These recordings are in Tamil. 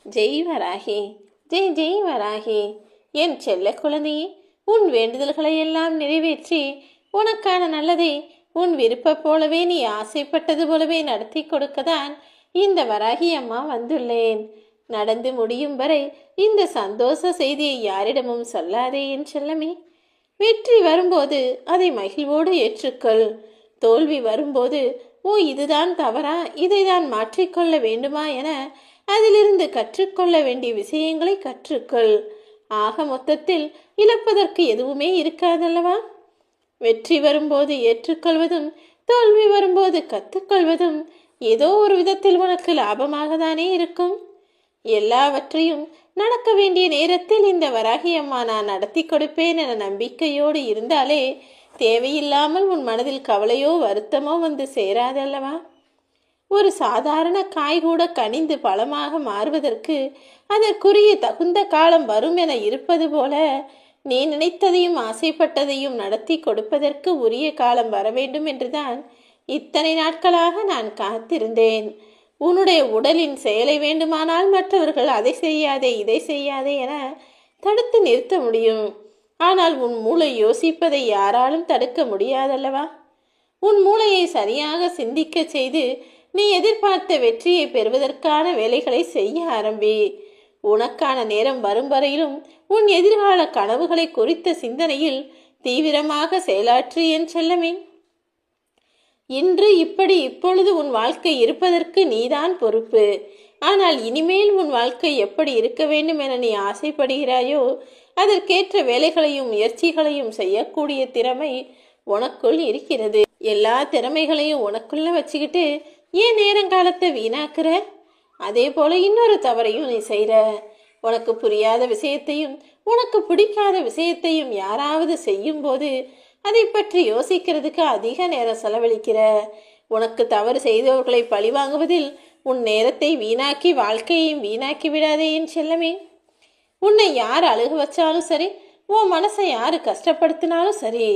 ஜெய் வராகி, ஜெய் ஜெய் வராகி. என் செல்ல குழந்தையே, உன் வேண்டுதல்களை எல்லாம் நிறைவேற்றி உனக்கான நல்லதை உன் விருப்ப போலவே நீ ஆசைப்பட்டது போலவே நடத்தி கொடுக்கதான் இந்த வராகி அம்மா வந்துள்ளேன். நடந்து முடியும் வரை இந்த சந்தோஷ செய்தியை யாரிடமும் சொல்லாதே என் செல்லமே. வெற்றி வரும்போது அதை மகிழ்வோடு ஏற்றுக்கொள். தோல்வி வரும்போது ஓ இதுதான் தவறா, இதை தான் மாற்றிக்கொள்ள வேண்டுமா என அதிலிருந்து கற்றுக்கொள்ள வேண்டிய விஷயங்களை கற்றுக்கொள். ஆக மொத்தத்தில் இழப்பதற்கு எதுவுமே இருக்காதல்லவா? வெற்றி வரும்போது ஏற்றுக்கொள்வதும் தோல்வி வரும்போது கற்றுக்கொள்வதும் ஏதோ ஒரு விதத்தில் உனக்கு லாபமாக தானே இருக்கும். எல்லாவற்றையும் நடக்க வேண்டிய நேரத்தில் இந்த வராகி அம்மா நான் நடத்தி கொடுப்பேன் என நம்பிக்கையோடு இருந்தாலே தேவையில்லாமல் உன் மனதில் கவலையோ வருத்தமோ வந்து சேராதல்லவா? ஒரு சாதாரண காய் கூட கனிந்து பழமாக மாறுவதற்கு அதற்குரிய தகுந்த காலம் வரும் என இருப்பது போல நீ நினைத்ததையும் ஆசைப்பட்டதையும் நடத்தி கொடுப்பதற்கு உரிய காலம் வர வேண்டும் என்றுதான் இத்தனை நாட்களாக நான் காத்திருந்தேன். உன்னுடைய உடலின் செயலை வேண்டுமானால் மற்றவர்கள் அதை செய்யாதே இதை செய்யாதே என தடுத்து நிறுத்த முடியும். ஆனால் உன் மூளை யோசிப்பதை யாராலும் தடுக்க முடியாதல்லவா? உன் மூளையை சரியாக சிந்திக்க செய்து நீ எதிர்பார்த்த வெற்றியை பெறுவதற்கான வேலைகளை செய்ய ஆரம்பி. உனக்கான நேரம் வரும் வரையிலும் உன் எதிர்கால கனவுகளை குறித்த சிந்தனையில் தீவிரமாக செயலாற்று என் செல்லமே. இன்று இப்படி இப்பொழுது உன் வாழ்க்கை இருப்பதற்கு நீதான் பொறுப்பு. ஆனால் இனிமேல் உன் வாழ்க்கை எப்படி இருக்க வேண்டும் என நீ ஆசைப்படுகிறாயோ அதற்கேற்ற வேலைகளையும் முயற்சிகளையும் செய்யக்கூடிய திறமை உனக்குள் இருக்கிறது. எல்லா திறமைகளையும் உனக்குள்ள வச்சுக்கிட்டு ஏன் நேரங்காலத்தை வீணாக்குற? அதே போல இன்னொரு தவறையும் நீ செய்கிற. உனக்கு புரியாத விஷயத்தையும் உனக்கு பிடிக்காத விஷயத்தையும் யாராவது செய்யும் போது அதை பற்றி யோசிக்கிறதுக்கு அதிக நேரம் செலவழிக்கிற. உனக்கு தவறு செய்தவர்களை பழிவாங்குவதில் உன் நேரத்தை வீணாக்கி வாழ்க்கையையும் வீணாக்கி விடாதே என் செல்லமே. உன்னை யார் அழுக வச்சாலும் சரி, உன் மனசை யாரு கஷ்டப்படுத்தினாலும் சரி,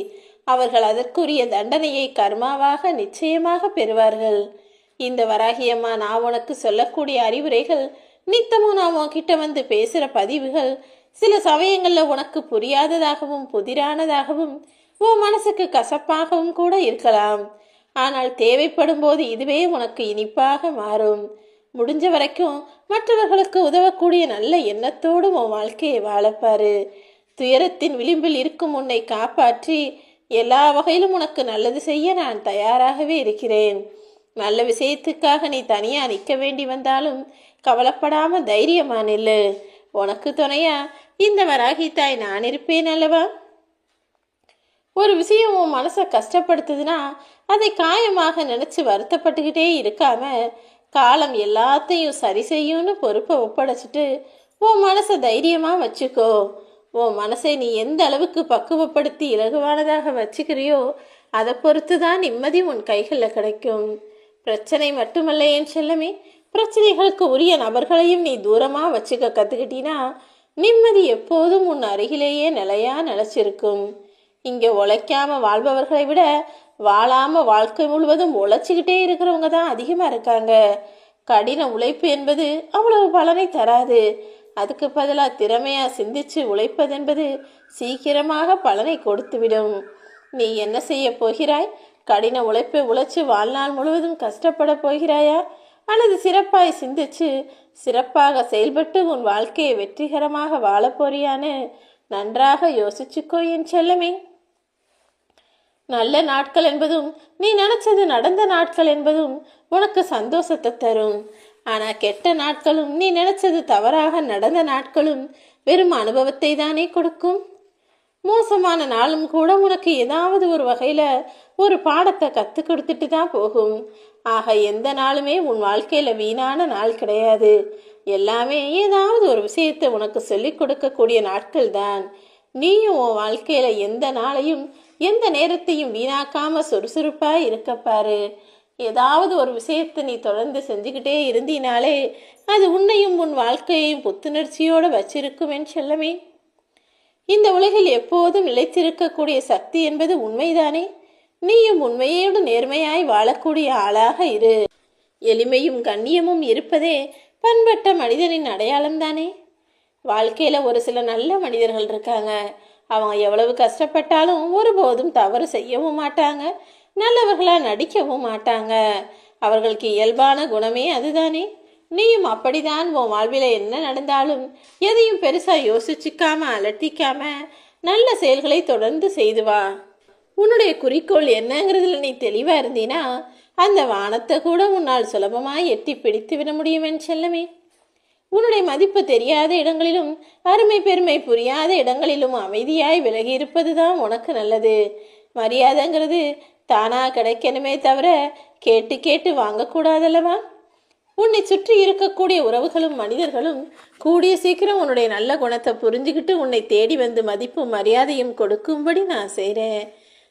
அவர்கள் அதற்குரிய தண்டனையை கர்மாவாக நிச்சயமாக பெறுவார்கள். இந்த வராகியம்மா நான் உனக்கு சொல்லக்கூடிய அறிவுரைகள், நித்தமும் நான் உன்கிட்ட வந்து பேசுகிற பதிவுகள் சில சமயங்களில் உனக்கு புரியாததாகவும் புதிரானதாகவும் உன் மனசுக்கு கசப்பாகவும் கூட இருக்கலாம். ஆனால் தேவைப்படும் போது இதுவே உனக்கு இனிப்பாக மாறும். முடிஞ்ச வரைக்கும் மற்றவர்களுக்கு உதவக்கூடிய நல்ல எண்ணத்தோடு உன் வாழ்க்கையை வாழப்பாரு. துயரத்தின் விளிம்பில் இருக்கும் உன்னை காப்பாற்றி எல்லா வகையிலும் உனக்கு நல்லது செய்ய நான் தயாராகவே இருக்கிறேன். நல்ல விஷயத்துக்காக நீ தனியா நிற்க வேண்டி வந்தாலும் கவலைப்படாம தைரியமா நில்லு. உனக்கு துணையா இந்த வராகி தாய் நான் இருப்பேன் அல்லவா? ஒரு விஷயம் உன் மனசை கஷ்டப்படுத்துதுன்னா அதை காயமாக நினைச்சு வருத்தப்பட்டுக்கிட்டே இருக்காம காலம் எல்லாத்தையும் சரி செய்யும்னு பொறுப்பை ஒப்படைச்சிட்டு உன் மனசை தைரியமா வச்சுக்கோ. உன் மனசை நீ எந்த அளவுக்கு பக்குவப்படுத்தி இலகுவானதாக வச்சுக்கிறியோ அதை பொறுத்து தான் நிம்மதி உன் கைகளில் கிடைக்கும். பிரச்சனை மட்டுமல்ல என் செல்லமே, பிரச்சனைகளுக்கு உரிய நபர்களையும் நீ தூரமா வச்சுக்க கத்துக்கிட்டீனா நிம்மதி எப்போதும் உன் அருகிலேயே நிலையா நிலைச்சிருக்கும். இங்க உழைக்காம வாழ்பவர்களை விட வாழாம வாழ்க்கை முழுவதும் உழைச்சிக்கிட்டே இருக்கிறவங்க தான் அதிகமா இருக்காங்க. கடின உழைப்பு என்பது அவ்வளவு பலனை தராது. அதுக்கு பதிலாக திறமையா சிந்திச்சு உழைப்பது என்பது சீக்கிரமாக பலனை கொடுத்துவிடும். நீ என்ன செய்ய போகிறாய்? கடின உழைப்பை உழைச்சு வாழ்நாள் முழுவதும் கஷ்டப்பட போகிறாயா, அல்லது சிறப்பாய் சிந்திச்சு சிறப்பாக செயல்பட்டு உன் வாழ்க்கையை வெற்றிகரமாக வாழ போறியான்னு நன்றாக யோசிச்சுக்கோ என் செல்லமே. நல்ல நாட்கள் என்பதும் நீ நினைச்சது நடந்த நாட்கள் என்பதும் உனக்கு சந்தோஷத்தை தரும். ஆனா கெட்ட நாட்களும் நீ நினைச்சது தவறாக நடந்த நாட்களும் வெறும் அனுபவத்தை தானே கொடுக்கும். மோசமான நாளும் கூட உனக்கு ஏதாவது ஒரு வகையில ஒரு பாடத்தை கத்து கொடுத்துட்டு தான் போகும். ஆக எந்த நாளுமே உன் வாழ்க்கையில வீணான நாள் கிடையாது. எல்லாமே ஏதாவது ஒரு விஷயத்தை உனக்கு சொல்லிக் கொடுக்கக்கூடிய நாட்கள் தான். நீயும் உன் வாழ்க்கையில எந்த நாளையும் எந்த நேரத்தையும் வீணாக்காம சுறுசுறுப்பா இருக்கப்பாரு. ஏதாவது ஒரு விஷயத்தை நீ தொடர்ந்து செஞ்சுக்கிட்டே இருந்தினாலே அது உன்னையும் உன் வாழ்க்கையையும் புத்துணர்ச்சியோடு வச்சிருக்கும் என் செல்லமே. இந்த உலகில் எப்போதும் நிலைத்திருக்கக்கூடிய சக்தி என்பது உண்மைதானே. நீயும் உண்மையோடு நேர்மையாய் வாழக்கூடிய ஆளாக இரு. எளிமையும் கண்ணியமும் இருப்பதே பண்பட்ட மனிதனின் அடையாளம் தானே. வாழ்க்கையில் ஒரு சில நல்ல மனிதர்கள் இருக்காங்க. அவங்க எவ்வளவு கஷ்டப்பட்டாலும் ஒருபோதும் தவறு செய்யவும் மாட்டாங்க, நல்லவர்களாக நடிக்கவும் மாட்டாங்க. அவர்களுக்கு இயல்பான குணமே அதுதானே. நீயும் அப்படிதான். உன் வாழ்வில் என்ன நடந்தாலும் எதையும் பெருசாக யோசிச்சுக்காம அலட்டிக்காம நல்ல செயல்களை தொடர்ந்து செய்து வா. உன்னுடைய குறிக்கோள் என்னங்கிறதுல நீ தெளிவாக இருந்தீனா அந்த வானத்தை கூட உன்னால் சுலபமாக எட்டி பிடித்து விட முடியும் என் செல்லமே. உன்னுடைய மதிப்பு தெரியாத இடங்களிலும் அருமை பெருமை புரியாத இடங்களிலும் அமைதியாய் விலகி இருப்பது தான் உனக்கு நல்லது. மரியாதைங்கிறது தானா கிடைக்கணுமே தவிர கேட்டு கேட்டு வாங்கக்கூடாதல்லவா. உன்னை சுற்றி இருக்கக்கூடிய உறவுகளும் மனிதர்களும் கூடிய சீக்கிரம் உன்னுடைய நல்ல குணத்தை புரிஞ்சுக்கிட்டு உன்னை தேடி வந்து மதிப்பும் மரியாதையும் கொடுக்கும்படி நான் செய்கிறேன்.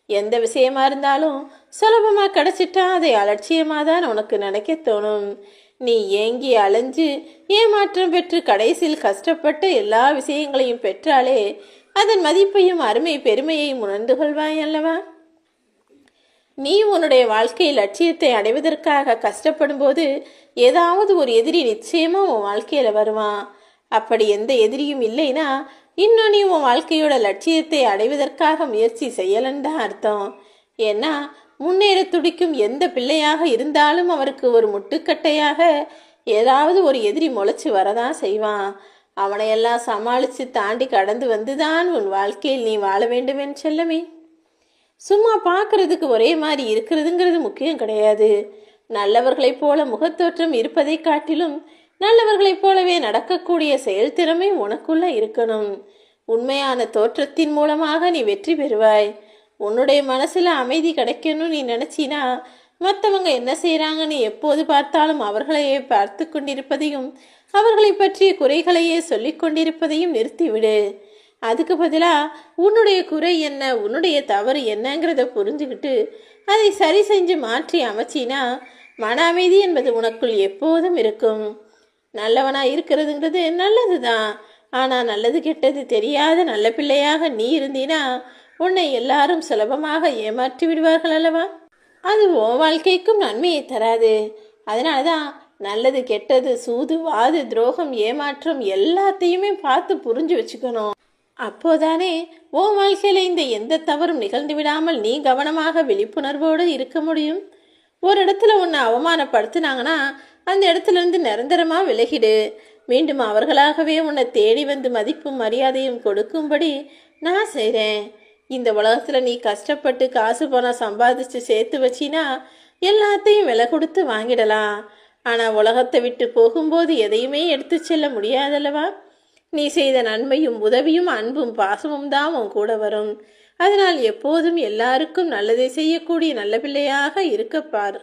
எந்த விஷயமா இருந்தாலும் சுலபமாக கிடைச்சிட்டா அதை அலட்சியமாக தான் உனக்கு நினைக்க தோணும். நீ ஏங்கி அலைஞ்சு ஏமாற்றம் பெற்று கடைசியில் கஷ்டப்பட்டு எல்லா விஷயங்களையும் பெற்றாலே அதன் மதிப்பையும் அருமை பெருமையையும் உணர்ந்து கொள்வாய் அல்லவா. நீ உன்னுடைய வாழ்க்கை லட்சியத்தை அடைவதற்காக கஷ்டப்படும் போது ஏதாவது ஒரு எதிரி நிச்சயமா உன் வாழ்க்கையில வருவான். அப்படி எந்த எதிரியும் இல்லைன்னா இன்னும் நீ உன் வாழ்க்கையோட லட்சியத்தை அடைவதற்காக முயற்சி செய்யலன்னு தான் அர்த்தம். ஏன்னா முன்னேற துடிக்கும் எந்த பிள்ளையாக இருந்தாலும் அவருக்கு ஒரு முட்டுக்கட்டையாக ஏதாவது ஒரு எதிரி முளைச்சி வரதான் செய்வான். அவனையெல்லாம் சமாளித்து தாண்டி கடந்து வந்துதான் உன் வாழ்க்கையில் நீ வாழ வேண்டும் என்று செல்லமே. சும்மா பார்க்கறதுக்கு ஒரே மாதிரி இருக்கிறதுங்கிறது முக்கியம் கிடையாது. நல்லவர்களைப் போல முகத்தோற்றம் இருப்பதை காட்டிலும் நல்லவர்களைப் போலவே நடக்கக்கூடிய செயல்திறமை உனக்குள்ள இருக்கணும். உண்மையான தோற்றத்தின் மூலமாக நீ வெற்றி பெறுவாய். உன்னுடைய மனசுல அமைதி கிடைக்கணும்னு நீ நினைச்சினா மற்றவங்க என்ன செய்யறாங்கன்னு எப்போது பார்த்தாலும் அவர்களையே பார்த்து கொண்டிருப்பதையும் அவர்களை பற்றிய குறைகளையே சொல்லி கொண்டிருப்பதையும் நிறுத்திவிடு. அதுக்கு பதிலாக உன்னுடைய குறை என்ன, உன்னுடைய தவறு என்னங்கிறத புரிஞ்சுக்கிட்டு அதை சரி செஞ்சு மாற்றி அமைச்சினா மன அமைதி என்பது உனக்குள் எப்போதும் இருக்கும். நல்லவனா இருக்கிறதுங்கிறது நல்லது தான். ஆனால் நல்லது கெட்டது தெரியாத நல்ல பிள்ளையாக நீ இருந்தீனா உன்னை எல்லாரும் சுலபமாக ஏமாற்றி விடுவார்கள் அல்லவா. அது உன் வாழ்க்கைக்கும் நன்மையை தராது. அதனால தான் நல்லது கெட்டது சூது வாது துரோகம் ஏமாற்றம் எல்லாத்தையுமே பார்த்து புரிஞ்சு வச்சுக்கணும். அப்போதானே உன் வாழ்க்கையில் இந்த எந்த தவறும் நிகழ்ந்து விடாமல் நீ கவனமாக விழிப்புணர்வோடு இருக்க முடியும். ஒரு இடத்துல உன்னை அவமானப்படுத்தினாங்கன்னா அந்த இடத்துல இருந்து நிரந்தரமாக விலகிடு. மீண்டும் அவர்களாகவே உன்னை தேடி வந்து மதிப்பும் மரியாதையும் கொடுக்கும்படி நான் செய்கிறேன். இந்த உலகத்தில் நீ கஷ்டப்பட்டு காசு பணம் சம்பாதிச்சு சேர்த்து வச்சினா எல்லாத்தையும் விலை கொடுத்து வாங்கிடலாம். ஆனால் உலகத்தை விட்டு போகும்போது எதையுமே எடுத்து செல்ல முடியாதல்லவா. நீ செய்த நன்மையும் உதவியும் அன்பும் பாசமும் தான் உன் கூட வரும். அதனால் எப்போதும் எல்லாருக்கும் நல்லதை செய்யக்கூடிய நல்ல பிள்ளையாக இருக்கப்பார்.